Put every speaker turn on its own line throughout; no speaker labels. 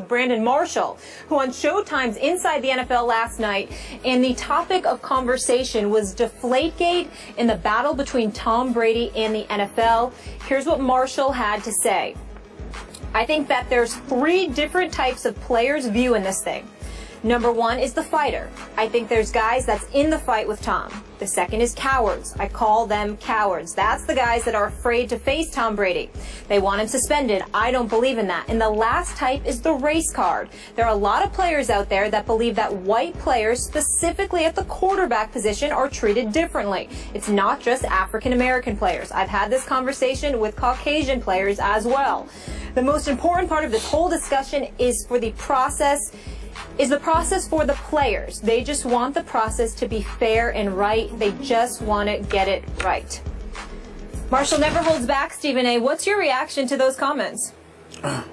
Brandon Marshall, who on Showtime's Inside the NFL last night, and the topic of conversation was Deflategate in the battle between Tom Brady and the NFL. Here's what Marshall had to say. I think that there's three different types of players' view in this thing. Number one is the fighter. I think there's guys that's in the fight with Tom. The second is cowards. I call them cowards. That's the guys that are afraid to face Tom Brady. They want him suspended. I don't believe in that. And the last type is the race card. There are a lot of players out there that believe that white players, specifically at the quarterback position, are treated differently. It's not just African American players. I've had this conversation with Caucasian players as well. The most important part of this whole discussion is for the process for the players. They just want the process to be fair and right. They just want to get it right. Marshall never holds back, Stephen A. What's your reaction to those comments?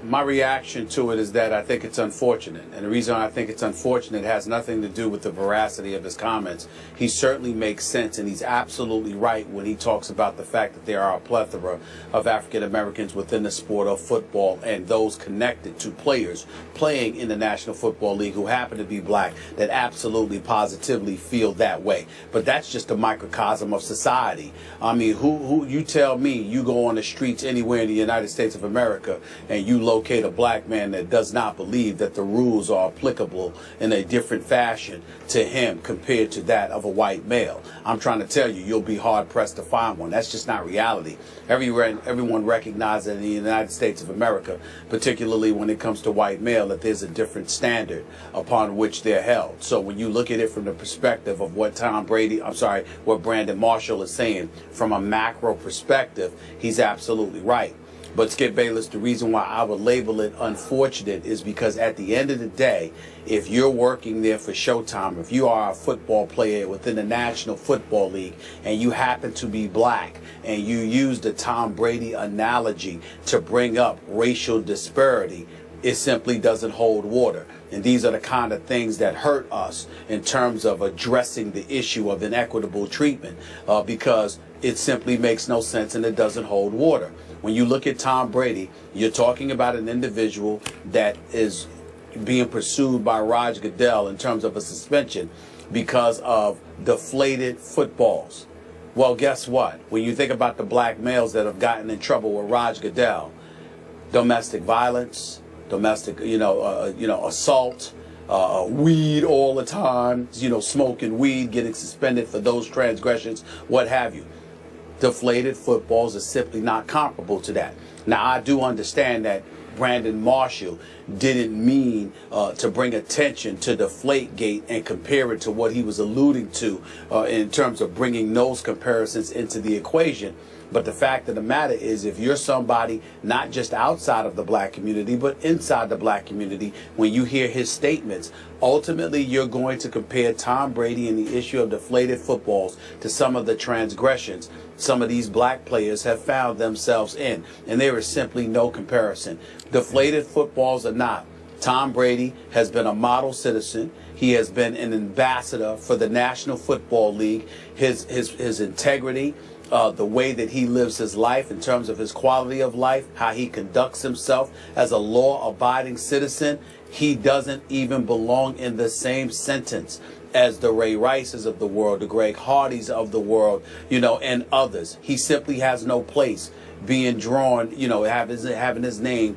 My reaction to it is that I think it's unfortunate. And the reason I think it's unfortunate has nothing to do with the veracity of his comments. He certainly makes sense, and he's absolutely right when he talks about the fact that there are a plethora of African Americans within the sport of football and those connected to players playing in the National Football League who happen to be black that absolutely positively feel that way. But that's just a microcosm of society. I mean, who you tell me you go on the streets anywhere in the United States of America and you locate a black man that does not believe that the rules are applicable in a different fashion to him compared to that of a white male. I'm trying to tell you, you'll be hard pressed to find one. That's just not reality. Everyone recognizes in the United States of America, particularly when it comes to white male, that there's a different standard upon which they're held. So when you look at it from the perspective of what what Brandon Marshall is saying from a macro perspective, he's absolutely right. But Skip Bayless, the reason why I would label it unfortunate is because at the end of the day, if you're working there for Showtime, if you are a football player within the National Football League and you happen to be black and you use the Tom Brady analogy to bring up racial disparity, it simply doesn't hold water. And these are the kind of things that hurt us in terms of addressing the issue of inequitable treatment because it simply makes no sense and it doesn't hold water. When you look at Tom Brady, you're talking about an individual that is being pursued by Roger Goodell in terms of a suspension because of deflated footballs. Well, guess what? When you think about the black males that have gotten in trouble with Roger Goodell, domestic violence, assault, weed all the time, smoking weed, getting suspended for those transgressions, what have you. Deflated footballs are simply not comparable to that. Now, I do understand that Brandon Marshall didn't mean to bring attention to Deflategate and compare it to what he was alluding to in terms of bringing those comparisons into the equation. But the fact of the matter is, if you're somebody not just outside of the black community, but inside the black community, when you hear his statements, ultimately you're going to compare Tom Brady and the issue of deflated footballs to some of the transgressions some of these black players have found themselves in. And there is simply no comparison. Deflated footballs or not, Tom Brady has been a model citizen. He has been an ambassador for the National Football League. His integrity, the way that he lives his life in terms of his quality of life, how he conducts himself as a law-abiding citizen, he doesn't even belong in the same sentence as the Ray Rices of the world, the Greg Hardys of the world, and others. He simply has no place being drawn, having his name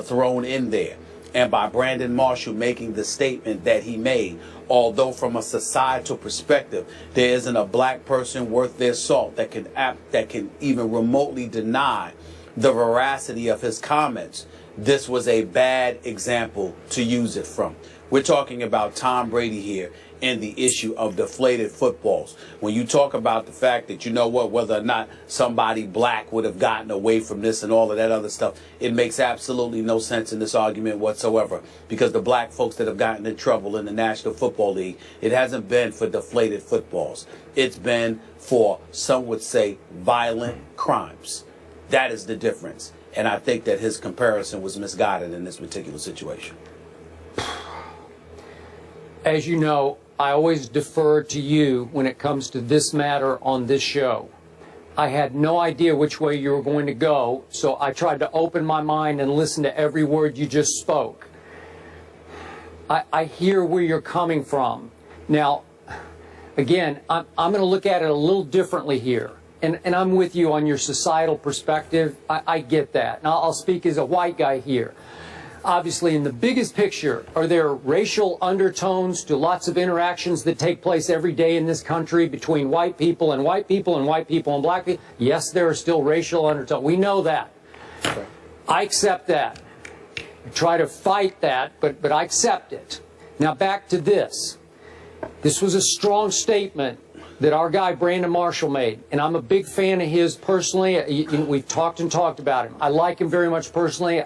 thrown in there. And by Brandon Marshall making the statement that he made, although from a societal perspective, there isn't a black person worth their salt that can even remotely deny the veracity of his comments, this was a bad example to use it from. We're talking about Tom Brady here and the issue of deflated footballs. When you talk about the fact that, whether or not somebody black would have gotten away from this and all of that other stuff, it makes absolutely no sense in this argument whatsoever. Because the black folks that have gotten in trouble in the National Football League, it hasn't been for deflated footballs. It's been for, some would say, violent crimes. That is the difference. And I think that his comparison was misguided in this particular situation.
As you know, I always defer to you when it comes to this matter on this show. I had no idea which way you were going to go, so I tried to open my mind and listen to every word you just spoke. I hear where you're coming from. Now, again, I'm going to look at it a little differently here. And I'm with you on your societal perspective. I get that. And I'll speak as a white guy here. Obviously, in the biggest picture, are there racial undertones to lots of interactions that take place every day in this country between white people and white people and white people and black people? Yes, there are still racial undertones. We know that. I accept that. I try to fight that, but I accept it. Now back to this. This was a strong statement that our guy Brandon Marshall made, and I'm a big fan of his personally. We've talked about him. I like him very much personally.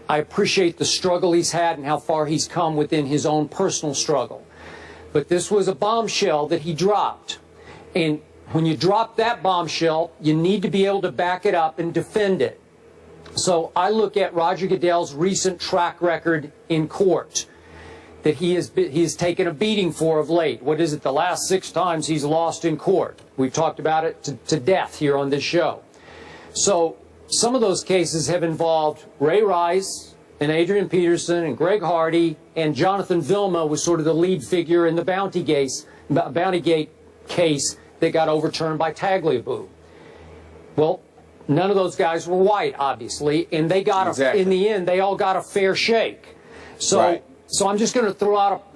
I appreciate the struggle he's had and how far he's come within his own personal struggle. But this was a bombshell that he dropped. And when you drop that bombshell, you need to be able to back it up and defend it. So I look at Roger Goodell's recent track record in court that he has taken a beating for of late. What is it? The last 6 times he's lost in court. We've talked about it to death here on this show. So some of those cases have involved Ray Rice and Adrian Peterson and Greg Hardy, and Jonathan Vilma was sort of the lead figure in the Bountygate case that got overturned by Tagliabue. Well, none of those guys were white, obviously, and they got in the end, they all got a fair shake. So, so I'm just going to throw out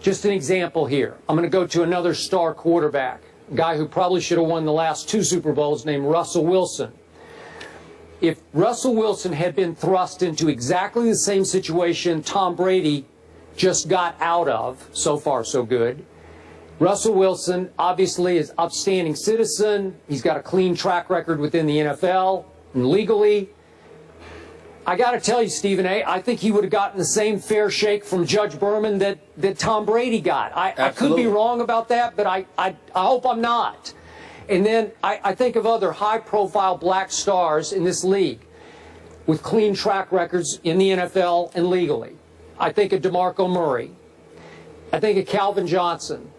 just an example here. I'm going to go to another star quarterback, a guy who probably should have won the last 2 Super Bowls, named Russell Wilson. If Russell Wilson had been thrust into exactly the same situation Tom Brady just got out of, so far so good, Russell Wilson obviously is an upstanding citizen. He's got a clean track record within the NFL and legally. I got to tell you, Stephen A., I think he would have gotten the same fair shake from Judge Berman that Tom Brady got. I could be wrong about that, but I hope I'm not. And then I think of other high-profile black stars in this league with clean track records in the NFL and legally. I think of DeMarco Murray. I think of Calvin Johnson.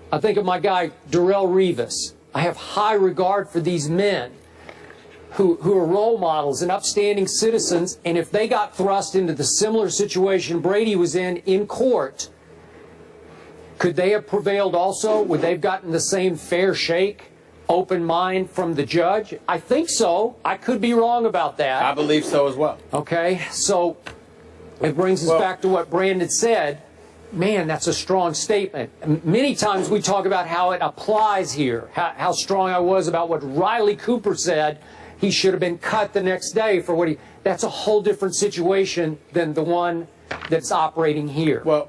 I think of my guy, Darrelle Revis. I have high regard for these men who are role models and upstanding citizens, and if they got thrust into the similar situation Brady was in court, could they have prevailed also? Would they have gotten the same fair shake, open mind from the judge? I think so. I could be wrong about that.
I believe so as well.
Okay, so it brings us back to what Brandon said. Man, that's a strong statement. Many times we talk about how it applies here, how strong I was about what Riley Cooper said. He should have been cut the next day for what he... That's a whole different situation than the one that's operating here.
Well,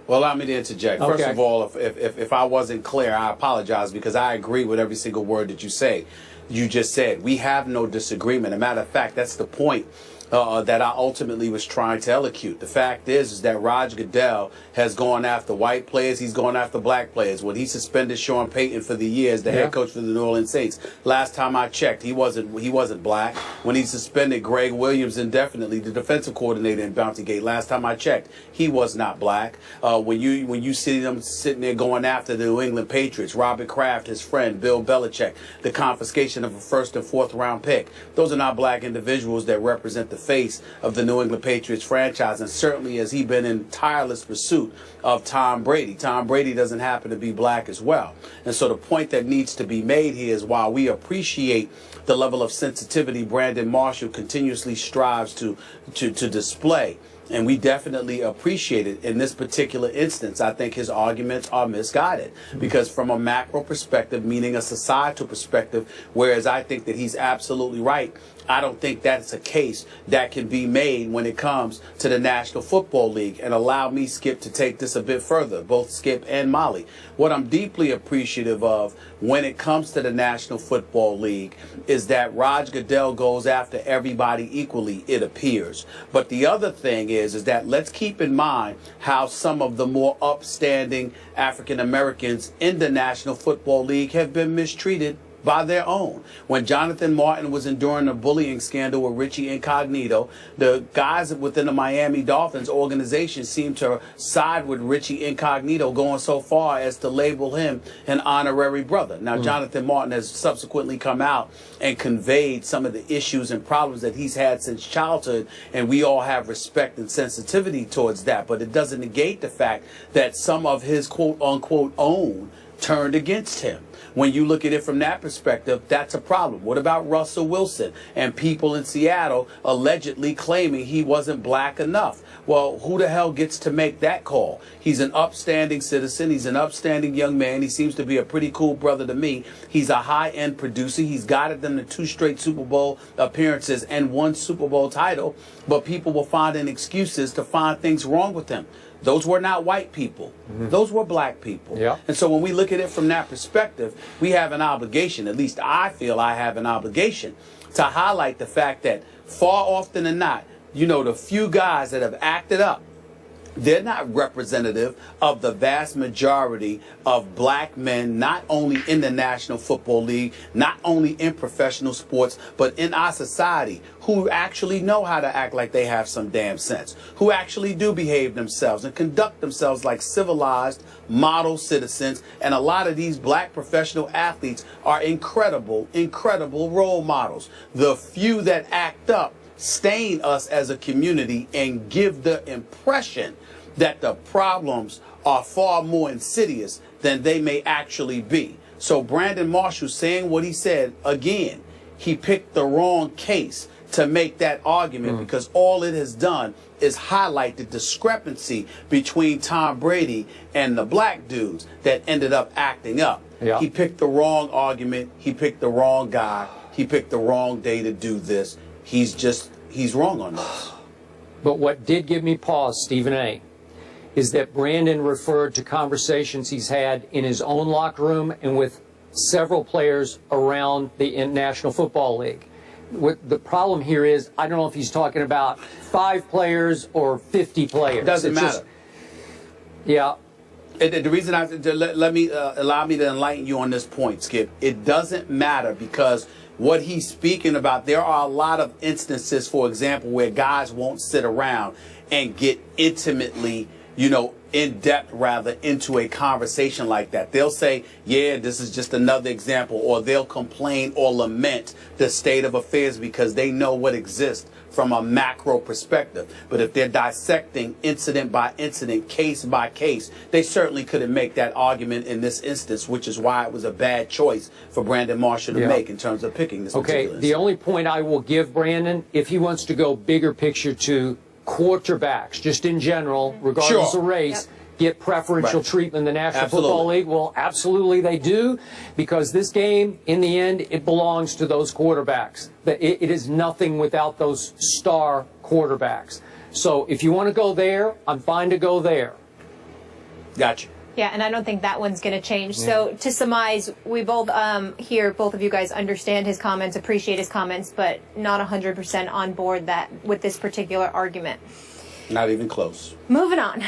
allow me to interject. First of all, if I wasn't clear, I apologize, because I agree with every single word that you just said. We have no disagreement. As a matter of fact, that's the point that I ultimately was trying to elocute. The fact is that Roger Goodell has gone after white players. He's gone after black players. When he suspended Sean Payton for the year as the head coach for the New Orleans Saints, last time I checked, he wasn't black. When he suspended Greg Williams indefinitely, the defensive coordinator in Bountygate, last time I checked, he was not black. When you see them sitting there going after the New England Patriots, Robert Kraft, his friend, Bill Belichick, the confiscation of a 1st and 4th round pick, those are not black individuals that represent the face of the New England Patriots franchise, and certainly has he been in tireless pursuit of Tom Brady. Tom Brady doesn't happen to be black as well. And so the point that needs to be made here is, while we appreciate the level of sensitivity Brandon Marshall continuously strives to display, and we definitely appreciate it, in this particular instance, I think his arguments are misguided. Because from a macro perspective, meaning a societal perspective, whereas I think that he's absolutely right, I don't think that's a case that can be made when it comes to the National Football League. And allow me, Skip, to take this a bit further, both Skip and Molly. What I'm deeply appreciative of when it comes to the National Football League is that Roger Goodell goes after everybody equally, it appears. But the other thing is that let's keep in mind how some of the more upstanding African Americans in the National Football League have been mistreated by their own. When Jonathan Martin was enduring a bullying scandal with Richie Incognito, the guys within the Miami Dolphins organization seemed to side with Richie Incognito, going so far as to label him an honorary brother. Now, Jonathan Martin has subsequently come out and conveyed some of the issues and problems that he's had since childhood, and we all have respect and sensitivity towards that. But it doesn't negate the fact that some of his quote-unquote own turned against him. When you look at it from that perspective, that's a problem. What about Russell Wilson and people in Seattle allegedly claiming he wasn't black enough? Well, who the hell gets to make that call? He's an upstanding citizen. He's an upstanding young man. He seems to be a pretty cool brother to me. He's a high-end producer. He's guided them to 2 straight Super Bowl appearances and 1 Super Bowl title, but people will find excuses to find things wrong with him. Those were not white people. Those were black people.
Yeah.
And so when we look at it from that perspective, we have an obligation, at least I feel I have an obligation, to highlight the fact that far often than not, you know, the few guys that have acted up, they're not representative of the vast majority of black men, not only in the National Football League, not only in professional sports, but in our society, who actually know how to act like they have some damn sense, who actually do behave themselves and conduct themselves like civilized model citizens. And a lot of these black professional athletes are incredible, incredible role models. The few that act up stain us as a community and give the impression that the problems are far more insidious than they may actually be. So Brandon Marshall saying what he said, again, he picked the wrong case to make that argument, because all it has done is highlight the discrepancy between Tom Brady and the black dudes that ended up acting up.
Yeah.
He picked the wrong argument. He picked the wrong guy. He picked the wrong day to do this. He's wrong on this.
But what did give me pause, Stephen A., is that Brandon referred to conversations he's had in his own locker room and with several players around the National Football League. What the problem here is, I don't know if he's talking about 5 players or 50 players.
Doesn't matter.
Yeah.
The reason allow me to enlighten you on this point, Skip. It doesn't matter, because what he's speaking about, there are a lot of instances, for example, where guys won't sit around and get intimately, in depth rather, into a conversation like that. They'll say, yeah, this is just another example, or they'll complain or lament the state of affairs because they know what exists from a macro perspective. But if they're dissecting incident by incident, case by case, they certainly couldn't make that argument in this instance, which is why it was a bad choice for Brandon Marshall to make in terms of picking this particular instance. The
only point I will give Brandon, if he wants to go bigger picture to quarterbacks, just in general, regardless of race, get preferential treatment in the National Football League. Well, absolutely they do, because this game, in the end, it belongs to those quarterbacks. It is nothing without those star quarterbacks. So if you want to go there, I'm fine to go there.
Gotcha.
Yeah, and I don't think that one's going to change. So to surmise, we both here, both of you guys understand his comments, appreciate his comments, but not 100% on board with this particular argument.
Not even close.
Moving on.